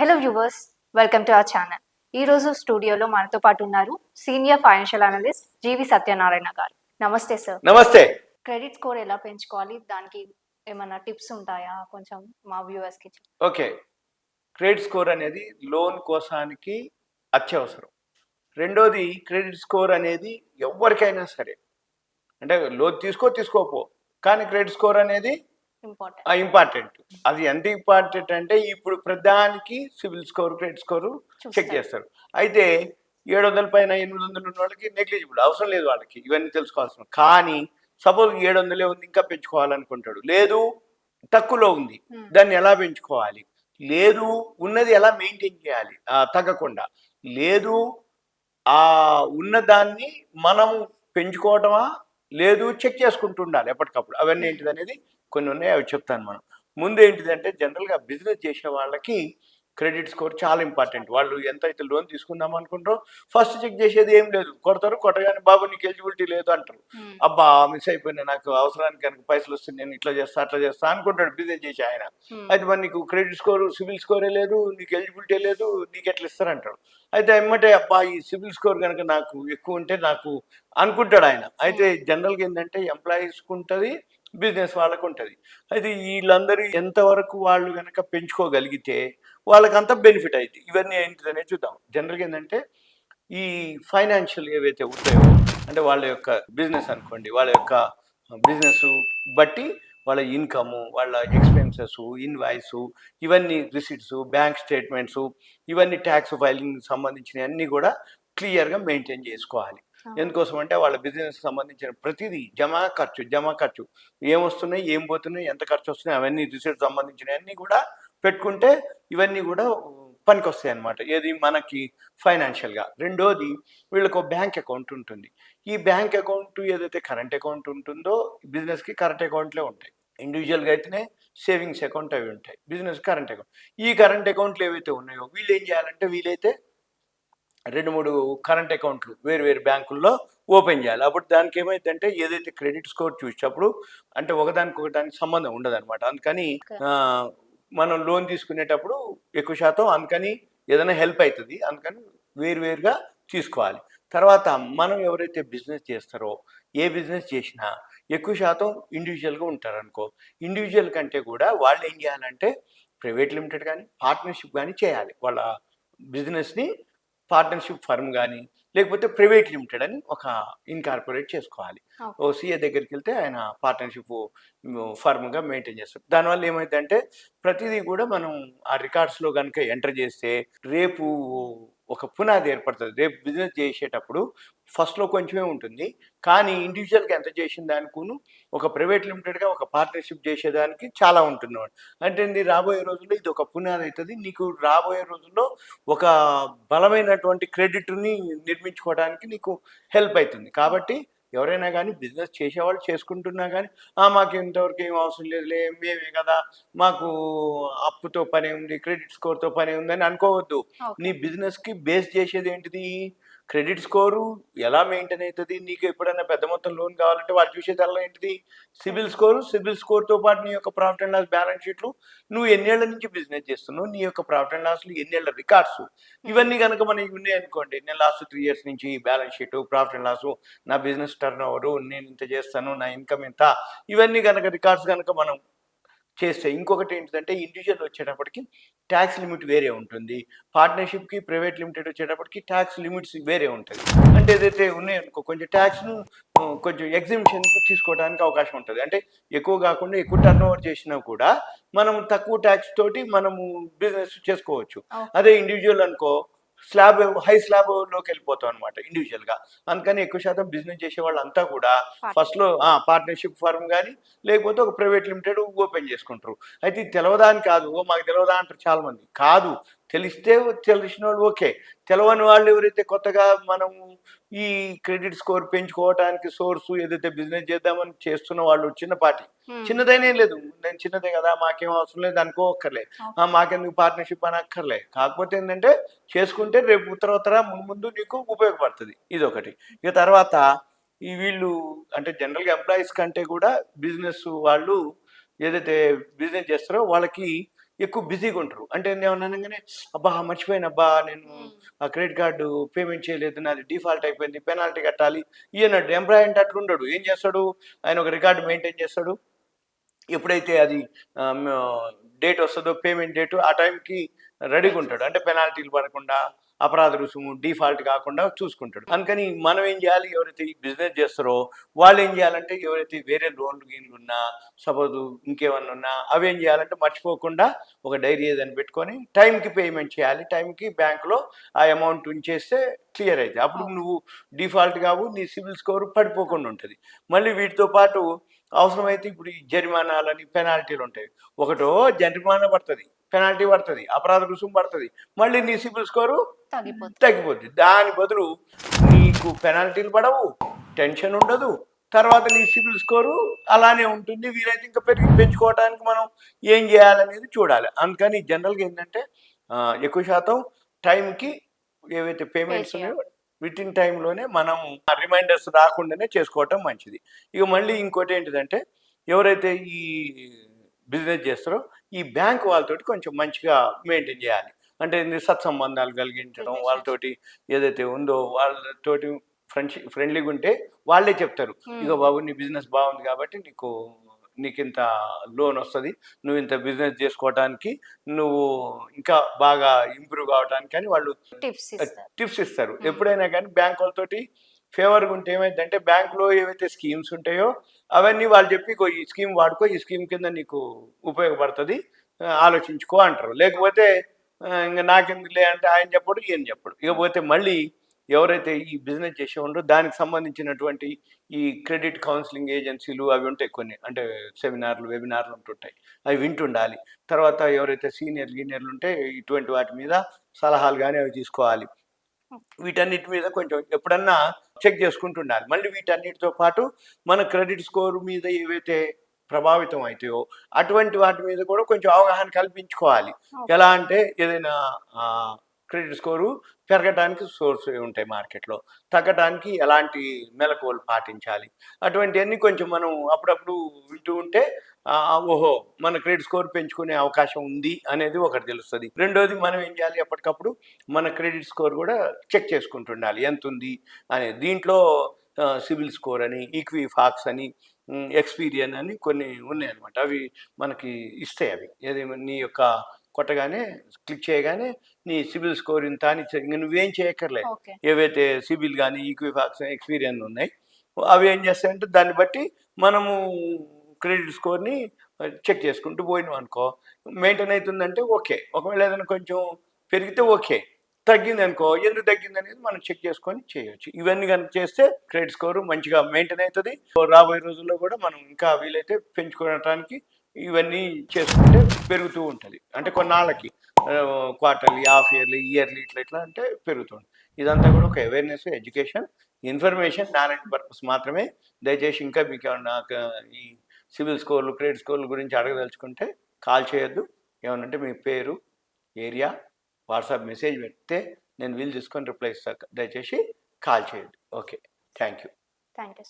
Hello viewers, welcome to our channel. ఈ రోజు స్టూడియోలో మనతో పాటు ఉన్నారు సీనియర్ ఫైనాన్షియల్ అనలిస్ట్ జీవి సత్యనారాయణ గారు. నమస్తే సార్. నమస్తే. క్రెడిట్ స్కోర్ ఎలా పెంచుకోవాలి, దానికి ఏమైనా టిప్స్ ఉంటాయా కొంచెం మా వ్యూవర్స్ కి? ఓకే, క్రెడిట్ స్కోర్ అనేది లోన్ కోసానికి అత్యవసరం. రెండోది, క్రెడిట్ స్కోర్ అనేది ఎవరికైనా సరే, అంటే లోన్ తీసుకోపో, కానీ క్రెడిట్ స్కోర్ అనేది ఇంపార్టెంట్. అది ఎంత ఇంపార్టెంట్ అంటే ఇప్పుడు ప్రధానికి CIBIL score, credit score check చేస్తారు. అయితే 700 పైన 800 ఉన్న వాళ్ళకి నెగ్లిజిబుల్, అవసరం లేదు వాళ్ళకి ఇవన్నీ తెలుసుకోవాల్సిన. కానీ సపోజ్ 700 ఉంది, ఇంకా పెంచుకోవాలనుకుంటాడు, లేదు తక్కువలో ఉంది, దాన్ని ఎలా పెంచుకోవాలి, లేదు ఉన్నది ఎలా మెయింటైన్ చేయాలి తగ్గకుండా, లేదు ఆ ఉన్నదాన్ని మనము పెంచుకోవటమా, లేదు చెక్ చేసుకుంటూ ఉండాలి ఎప్పటికప్పుడు. అవన్నీ ఏంటిది అనేది కొన్ని ఉన్నాయి, అవి చెప్తాను. మనం ముందు ఏంటిదంటే, జనరల్గా బిజినెస్ చేసే వాళ్ళకి క్రెడిట్ స్కోర్ చాలా ఇంపార్టెంట్. వాళ్ళు ఎంత అయితే లోన్ తీసుకుందాం అనుకుంటారో ఫస్ట్ చెక్ చేసేది ఏం లేదు, కొట్టగానే బాబు నీకు ఎలిజిబిలిటీ లేదు అంటారు. అబ్బా మిస్ అయిపోయినా, నాకు అవసరానికి కనుక పైసలు వస్తుంది, నేను ఇట్లా చేస్తా అట్లా చేస్తా అనుకుంటాడు బిజినెస్ చేసే ఆయన. అయితే మరి నీకు క్రెడిట్ స్కోర్, సివిల్ స్కోరే లేదు, నీకు ఎలిజిబిలిటీ లేదు, నీకు ఎట్లా ఇస్తారంటాడు. అయితే ఏమంటే అబ్బా ఈ సివిల్ స్కోర్ కనుక నాకు ఎక్కువ ఉంటే నాకు అనుకుంటాడు ఆయన. అయితే జనరల్గా ఏంటంటే ఎంప్లాయీస్కి ఉంటుంది, బిజినెస్ వాళ్ళకు ఉంటుంది. అయితే వీళ్ళందరూ ఎంతవరకు వాళ్ళు కనుక పెంచుకోగలిగితే వాళ్ళకంత బెనిఫిట్ అవుతుంది. ఇవన్నీ ఏంటిదనే చూద్దాం. జనరల్గా ఏంటంటే ఈ ఫైనాన్షియల్ ఏవైతే ఉంటాయో, అంటే వాళ్ళ యొక్క బిజినెస్ అనుకోండి, వాళ్ళ యొక్క బిజినెస్ బట్టి వాళ్ళ ఇన్కము, వాళ్ళ ఎక్స్పెన్సెస్, ఇన్వాయిస్, ఇవన్నీ రిసిట్స్, బ్యాంక్ స్టేట్మెంట్స్, ఇవన్నీ ట్యాక్స్ ఫైలింగ్ సంబంధించిన అన్నీ కూడా క్లియర్గా మెయింటైన్ చేసుకోవాలి. ఎందుకోసం అంటే వాళ్ళ బిజినెస్ సంబంధించిన ప్రతిదీ జమా ఖర్చు ఏమొస్తున్నాయి, ఏం పోతున్నాయి, ఎంత ఖర్చు వస్తున్నాయి, అవన్నీ రిసిట్ సంబంధించిన అన్నీ కూడా పెట్టుకుంటే ఇవన్నీ కూడా పనికి వస్తాయి అన్నమాట. ఏది మనకి ఫైనాన్షియల్గా. రెండోది, వీళ్ళకు బ్యాంక్ అకౌంట్ ఉంటుంది. ఈ బ్యాంక్ అకౌంట్ ఏదైతే కరెంట్ అకౌంట్ ఉంటుందో, బిజినెస్కి కరెంట్ అకౌంట్లే ఉంటాయి. ఇండివిజువల్గా అయితేనే సేవింగ్స్ అకౌంట్ అవి ఉంటాయి, బిజినెస్ కరెంట్ అకౌంట్. ఈ కరెంట్ అకౌంట్లు ఏవైతే ఉన్నాయో వీళ్ళు ఏం చేయాలంటే, వీలైతే 2-3 కరెంట్ అకౌంట్లు వేరు బ్యాంకుల్లో ఓపెన్ చేయాలి. అప్పుడు దానికి ఏమైందంటే, ఏదైతే క్రెడిట్ స్కోర్ చూసేటప్పుడు అంటే ఒకదానికి సంబంధం ఉండదు అనమాట. అందుకని మనం లోన్ తీసుకునేటప్పుడు ఎక్కువ శాతం అందుకని ఏదైనా హెల్ప్ అవుతుంది, అందుకని వేరుగా తీసుకోవాలి. తర్వాత మనం ఎవరైతే బిజినెస్ చేస్తారో, ఏ బిజినెస్ చేసినా ఎక్కువ శాతం ఇండివిజువల్గా ఉంటారనుకో. ఇండివిజువల్ కంటే కూడా వాళ్ళు ఏం చేయాలంటే ప్రైవేట్ లిమిటెడ్ కానీ పార్ట్నర్షిప్ కానీ చేయాలి. వాళ్ళ బిజినెస్ని పార్ట్నర్షిప్ ఫర్మ్ కానీ లేకపోతే ప్రైవేట్ లిమిటెడ్ అని ఒక ఇన్కార్పొరేట్ చేసుకోవాలి. ఓ సీఏ దగ్గరికి వెళ్తే ఆయన పార్ట్నర్షిప్ ఫర్మ్గా మెయింటైన్ చేస్తారు. దానివల్ల ఏమైందంటే ప్రతిదీ కూడా మనం ఆ రికార్డ్స్లో కనుక ఎంటర్ చేస్తే రేపు ఒక పునాది ఏర్పడుతుంది. రేపు బిజినెస్ చేసేటప్పుడు ఫస్ట్లో కొంచెమే ఉంటుంది, కానీ ఇండివిజువల్గా ఎంత చేసిన దానికును ఒక ప్రైవేట్ లిమిటెడ్గా ఒక పార్ట్నర్షిప్ చేసేదానికి చాలా ఉంటుంది. అంటే రాబోయే రోజుల్లో ఇది ఒక పునాది అవుతుంది. నీకు రాబోయే రోజుల్లో ఒక బలమైనటువంటి క్రెడిట్ని నిర్మించుకోవడానికి నీకు హెల్ప్ అవుతుంది. కాబట్టి ఎవరైనా కానీ బిజినెస్ చేసేవాళ్ళు చేసుకుంటున్నా కానీ మాకు ఇంతవరకు ఏం అవసరం లేదులే, మేమే కదా, మాకు అప్పుతో పని ఉంది, క్రెడిట్ స్కోర్తో పని ఉందని అనుకోవద్దు. నీ బిజినెస్కి బేస్ చేసేది ఏంటిది? క్రెడిట్ స్కోరు ఎలా మెయింటైన్ అవుతుంది. నీకు ఎప్పుడైనా పెద్ద మొత్తం లోన్ కావాలంటే వాళ్ళు చూసేదల్లా ఏంటిది? సిబిల్ స్కోర్తో పాటు నీ యొక్క ప్రాఫిట్ అండ్ లాస్ బ్యాలెన్స్ షీట్లు, నువ్వు ఎన్నేళ్ల నుంచి బిజినెస్ చేస్తున్నావు, నీ యొక్క ప్రాఫిట్ అండ్ లాస్లు ఎన్నేళ్ల రికార్డ్స్, ఇవన్నీ కనుక మనకి ఉన్నాయి అనుకోండి. నేను లాస్ట్ 3 years నుంచి balance sheet, profit and loss, నా బిజినెస్ టర్న్ ఓవరు, నేను ఇంత చేస్తాను, నా ఇన్కమ్ ఇంత, ఇవన్నీ కనుక రికార్డ్స్ కనుక మనం చేస్తే. ఇంకొకటి ఏంటంటే, ఇండివిజువల్ వచ్చేటప్పటికి ట్యాక్స్ లిమిట్ వేరే ఉంటుంది, పార్ట్నర్షిప్కి ప్రైవేట్ లిమిటెడ్ వచ్చేటప్పటికి ట్యాక్స్ లిమిట్స్ వేరే ఉంటుంది. అంటే ఏదైతే ఉన్నాయనుకో కొంచెం ట్యాక్స్ను కొంచెం ఎగ్జిబిషన్ తీసుకోవడానికి అవకాశం ఉంటుంది. అంటే ఎక్కువ కాకుండా ఎక్కువ టర్న్ ఓవర్ చేసినా కూడా మనం తక్కువ ట్యాక్స్ తోటి మనము బిజినెస్ చేసుకోవచ్చు. అదే ఇండివిజువల్ అనుకో హై స్లాబ్లోకి వెళ్ళిపోతాం అనమాట ఇండివిజువల్గా. అందుకని ఎక్కువ శాతం బిజినెస్ చేసే వాళ్ళంతా కూడా ఫస్ట్లో పార్ట్నర్షిప్ ఫర్మ్ కానీ లేకపోతే ఒక ప్రైవేట్ లిమిటెడ్ ఓపెన్ చేసుకుంటారు. అయితే ఇది తెలవదాని కాదు, మాకు తెలవదా అంటారు చాలామంది. కాదు, తెలిసిన వాళ్ళు ఓకే, తెలవని వాళ్ళు ఎవరైతే కొత్తగా మనము ఈ క్రెడిట్ స్కోర్ పెంచుకోవడానికి సోర్సు ఏదైతే బిజినెస్ చేద్దామని చేస్తున్న వాళ్ళు చిన్నదైనా లేదు, నేను చిన్నదే కదా, మాకేం అవసరం లేదు అనుకోక్కర్లే, మాకెందుకు పార్ట్నర్షిప్ అని అక్కర్లే. కాకపోతే ఏంటంటే చేసుకుంటే రేపు ఉత్తర ముందు నీకు ఉపయోగపడుతుంది. ఇది ఒకటి. ఇక తర్వాత వీళ్ళు అంటే జనరల్గా ఎంప్లాయీస్ కంటే కూడా బిజినెస్ వాళ్ళు ఏదైతే బిజినెస్ చేస్తారో వాళ్ళకి ఎక్కువ బిజీగా ఉంటారు. అంటే ఏమన్నా అనగానే అబ్బా మర్చిపోయాను అబ్బా నేను ఆ క్రెడిట్ కార్డు పేమెంట్ చేయలేదు, నాది డిఫాల్ట్ అయిపోయింది, పెనాల్టీ కట్టాలి ఈయనడు. ఎంప్లాయీ అంటే అట్లుండడు. ఏం చేస్తాడు, ఆయన ఒక రికార్డు మెయింటైన్ చేస్తాడు. ఎప్పుడైతే అది డేట్ వస్తుందో పేమెంట్ డేటు ఆ టైంకి రెడీగా ఉంటాడు. అంటే పెనాల్టీలు పడకుండా, అపరాధ రుసుము డిఫాల్ట్ కాకుండా చూసుకుంటాడు. అందుకని మనం ఏం చేయాలి, ఎవరైతే ఈ బిజినెస్ చేస్తారో వాళ్ళు ఏం చేయాలంటే, ఎవరైతే వేరే లోన్లు గీన్లు ఉన్నా, సపోజ్ ఇంకేమన్నా ఉన్నా అవి ఏం చేయాలంటే మర్చిపోకుండా ఒక డైరీ ఏదైనా పెట్టుకొని టైంకి పేమెంట్ చేయాలి. టైంకి బ్యాంకులో ఆ అమౌంట్ ఉంచేస్తే క్లియర్ అవుతుంది. అప్పుడు నువ్వు డిఫాల్ట్ కావు, నీ సిబిల్ స్కోర్ పడిపోకుండా ఉంటుంది. మళ్ళీ వీటితో పాటు అవసరమైతే ఇప్పుడు ఈ జరిమానాలని పెనాల్టీలు ఉంటాయి. ఒకటో జరిమానా పడుతుంది, పెనాల్టీ పడుతుంది, అపరాధ రుసుము పడుతుంది, మళ్ళీ నీ సిబిల్ స్కోరు తగ్గిపోద్ది. దాని బదులు నీకు పెనాల్టీలు పడవు, టెన్షన్ ఉండదు, తర్వాత నీ సిబిల్ స్కోరు అలానే ఉంటుంది. వీలైతే ఇంకా పెంచుకోవడానికి మనం ఏం చేయాలనేది చూడాలి. అందుకని జనరల్గా ఏంటంటే ఎక్కువ శాతం టైంకి ఏవైతే పేమెంట్స్ ఉన్నాయో విత్ ఇన్ టైంలోనే మనం రిమైండర్స్ రాకుండానే చేసుకోవటం మంచిది. ఇక మళ్ళీ ఇంకోటి ఏంటిదంటే, ఎవరైతే ఈ బిజినెస్ చేస్తారో ఈ బ్యాంక్ వాళ్ళతోటి కొంచెం మంచిగా మెయింటైన్ చేయాలి. అంటే సత్సంబంధాలు కలిగించడం, వాళ్ళతోటి ఏదైతే ఉందో వాళ్ళతోటి ఫ్రెండ్లీగా ఉంటే వాళ్ళే చెప్తారు, ఇక బాబు నీ బిజినెస్ బాగుంది కాబట్టి నీకు ఇంత లోన్ వస్తుంది, నువ్వు ఇంత బిజినెస్ చేసుకోవడానికి, నువ్వు ఇంకా బాగా ఇంప్రూవ్ కావడానికి అని వాళ్ళు టిప్స్ ఇస్తారు. ఎప్పుడైనా కానీ బ్యాంక్ వాళ్ళతోటి ఫేవర్గా ఉంటే ఏమైందంటే, బ్యాంకులో ఏవైతే స్కీమ్స్ ఉంటాయో అవన్నీ వాళ్ళు చెప్పి ఈ స్కీమ్ వాడుకో, ఈ స్కీమ్ కింద నీకు ఉపయోగపడుతుంది, ఆలోచించుకో అంటారు. లేకపోతే ఇంకా నాకెందుకు లే అంటే ఆయన చెప్పడు, ఈయన చెప్పడు. ఇకపోతే మళ్ళీ ఎవరైతే ఈ బిజినెస్ చేసే ఉండో దానికి సంబంధించినటువంటి ఈ క్రెడిట్ కౌన్సిలింగ్ ఏజెన్సీలు అవి ఉంటాయి కొన్ని, అంటే సెమినార్లు వెబినార్లు ఉంటుంటాయి, అవి వింటుండాలి. తర్వాత ఎవరైతే సీనియర్లు ఉంటే ఇటువంటి వాటి మీద సలహాలు కానీ అవి తీసుకోవాలి. వీటన్నిటి మీద కొంచెం ఎప్పుడన్నా చెక్ చేసుకుంటుండాలి. మళ్ళీ వీటన్నిటితో పాటు మన క్రెడిట్ స్కోర్ మీద ఏవైతే ప్రభావితం అవుతాయో అటువంటి వాటి మీద కూడా కొంచెం అవగాహన కల్పించుకోవాలి. ఎలా అంటే ఏదైనా క్రెడిట్ స్కోరు పెరగడానికి సోర్స్ ఉంటాయి మార్కెట్లో, తగ్గడానికి ఎలాంటి మెలకువలు పాటించాలి, అటువంటివన్నీ కొంచెం మనం అప్పుడప్పుడు వింటూ ఉంటే ఓహో మన క్రెడిట్ స్కోర్ పెంచుకునే అవకాశం ఉంది అనేది ఒకటి తెలుస్తుంది. రెండోది మనం ఏం చేయాలి, ఎప్పటికప్పుడు మన క్రెడిట్ స్కోర్ కూడా చెక్ చేసుకుంటుండాలి ఎంత ఉంది అనేది. దీంట్లో సిబిల్ స్కోర్ అని, ఈక్విఫాక్స్ అని, ఎక్స్పీరియన్ అని కొన్ని ఉన్నాయన్నమాట. అవి మనకి ఇస్తాయి. అవి ఏది నీ యొక్క కొట్టగానే క్లిక్ చేయగానే నీ సిబిల్ స్కోర్ ఇంత అని ఇంకా నువ్వేం చేయక్కర్లేదు. ఏవైతే సిబిల్ కానీ ఈక్విఫాక్స్ ఎక్స్పీరియన్ ఉన్నాయి అవి ఏం చేస్తాయంటే దాన్ని బట్టి మనము క్రెడిట్ స్కోర్ని చెక్ చేసుకుంటూ పోయినాం అనుకో, మెయింటైన్ అవుతుందంటే ఓకే. ఒకవేళ ఏదైనా కొంచెం పెరిగితే ఓకే, తగ్గింది అనుకో ఎందుకు తగ్గింది అనేది మనం చెక్ చేసుకొని చేయొచ్చు. ఇవన్నీ కనుక చేస్తే క్రెడిట్ స్కోర్ మంచిగా మెయింటైన్ అవుతుంది. రాబోయే రోజుల్లో కూడా మనం ఇంకా వీలైతే పెంచుకోవడానికి ఇవన్నీ చేసుకుంటే పెరుగుతూ ఉంటుంది. అంటే కొన్నాళ్ళకి క్వార్టర్లీ, హాఫ్ ఇయర్లీ, ఇయర్లీ ఇట్లా అంటే పెరుగుతుంది. ఇదంతా కూడా ఒక awareness, education, information, knowledge purpose మాత్రమే. దయచేసి ఇంకా మీకు ఏమన్నా ఈ సిబిల్ స్కోర్లు, క్రెడిట్ స్కోర్ల గురించి అడగదలుచుకుంటే కాల్ చేయొద్దు. ఏమనంటే మీ పేరు, ఏరియా, వాట్సాప్ మెసేజ్ పెడితే నేను వీలు తీసుకొని రిప్లై ఇస్తాను. దయచేసి కాల్ చేయొద్దు. Okay, thank you. Thank you.